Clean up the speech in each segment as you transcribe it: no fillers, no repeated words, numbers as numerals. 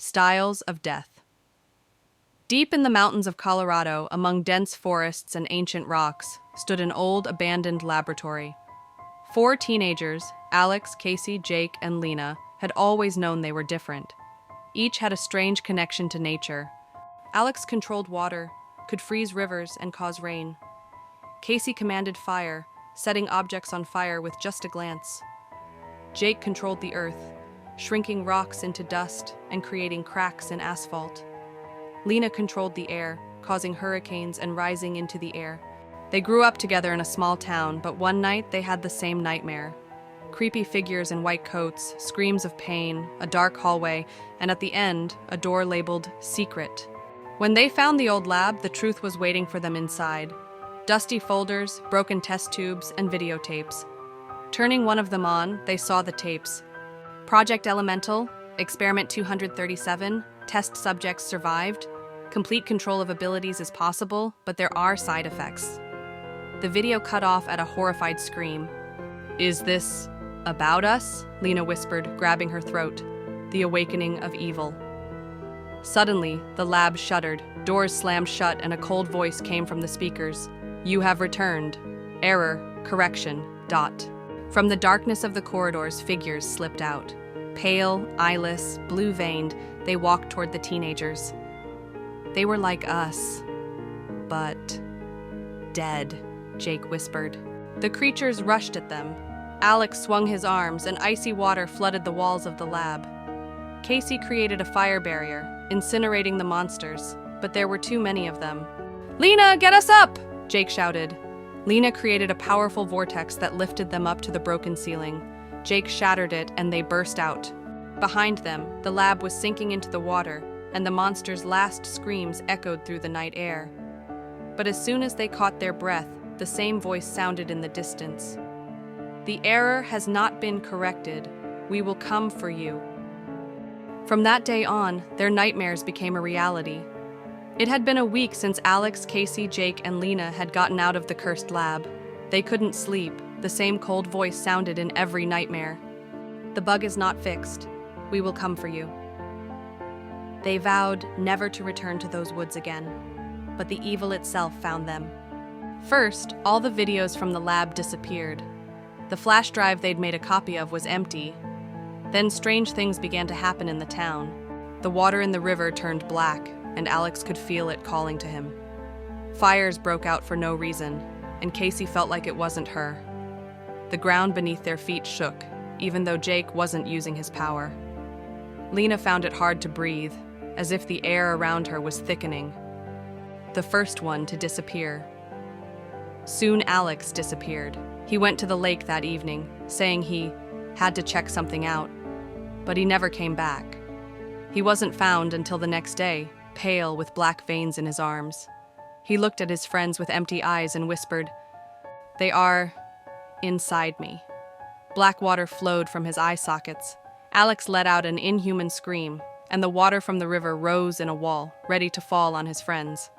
Styles of Death. Deep in the mountains of Colorado, among dense forests and ancient rocks, stood an old, abandoned laboratory. 4 teenagers, Alex, Casey, Jake, and Lena, had always known they were different. Each had a strange connection to nature. Alex controlled water, could freeze rivers and cause rain. Casey commanded fire, setting objects on fire with just a glance. Jake controlled the earth, shrinking rocks into dust and creating cracks in asphalt. Lena controlled the air, causing hurricanes and rising into the air. They grew up together in a small town, but one night they had the same nightmare. Creepy figures in white coats, screams of pain, a dark hallway, and at the end, a door labeled Secret. When they found the old lab, the truth was waiting for them inside. Dusty folders, broken test tubes, and videotapes. Turning one of them on, they saw the tapes. Project Elemental, Experiment 237, test subjects survived. Complete control of abilities is possible, but there are side effects. The video cut off at a horrified scream. "Is this about us?" Lena whispered, grabbing her throat. The awakening of evil. Suddenly, the lab shuddered, doors slammed shut, and a cold voice came from the speakers. "You have returned. Error, correction, dot." From the darkness of the corridors, figures slipped out. Pale, eyeless, blue-veined, they walked toward the teenagers. They were like us, but dead, Jake whispered. The creatures rushed at them. Alex swung his arms, and icy water flooded the walls of the lab. Casey created a fire barrier, incinerating the monsters, but there were too many of them. "Lena, get us up!" Jake shouted. Lena created a powerful vortex that lifted them up to the broken ceiling. Jake shattered it, and they burst out. Behind them, the lab was sinking into the water, and the monsters' last screams echoed through the night air. But as soon as they caught their breath, the same voice sounded in the distance. "The error has not been corrected. We will come for you." From that day on, their nightmares became a reality. It had been a week since Alex, Casey, Jake, and Lena had gotten out of the cursed lab. They couldn't sleep. The same cold voice sounded in every nightmare. "The bug is not fixed. We will come for you." They vowed never to return to those woods again, but the evil itself found them. First, all the videos from the lab disappeared. The flash drive they'd made a copy of was empty. Then strange things began to happen in the town. The water in the river turned black, and Alex could feel it calling to him. Fires broke out for no reason, and Casey felt like it wasn't her. The ground beneath their feet shook, even though Jake wasn't using his power. Lena found it hard to breathe, as if the air around her was thickening. The first one to disappear. Soon Alex disappeared. He went to the lake that evening, saying he had to check something out, but he never came back. He wasn't found until the next day, pale with black veins in his arms. He looked at his friends with empty eyes and whispered, "They are inside me." Black water flowed from his eye sockets. Alex let out an inhuman scream, and the water from the river rose in a wall, ready to fall on his friends.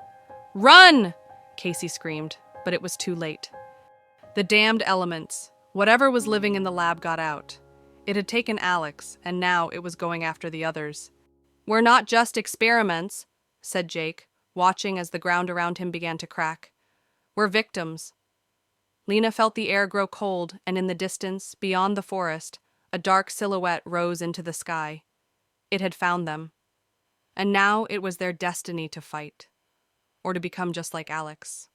"Run!" Casey screamed, but it was too late. The damned elements, whatever was living in the lab, got out. It had taken Alex, and now it was going after the others. "We're not just experiments," said Jake, watching as the ground around him began to crack. "We're victims." Lena felt the air grow cold, and in the distance, beyond the forest, a dark silhouette rose into the sky. It had found them. And now it was their destiny to fight, or to become just like Alex.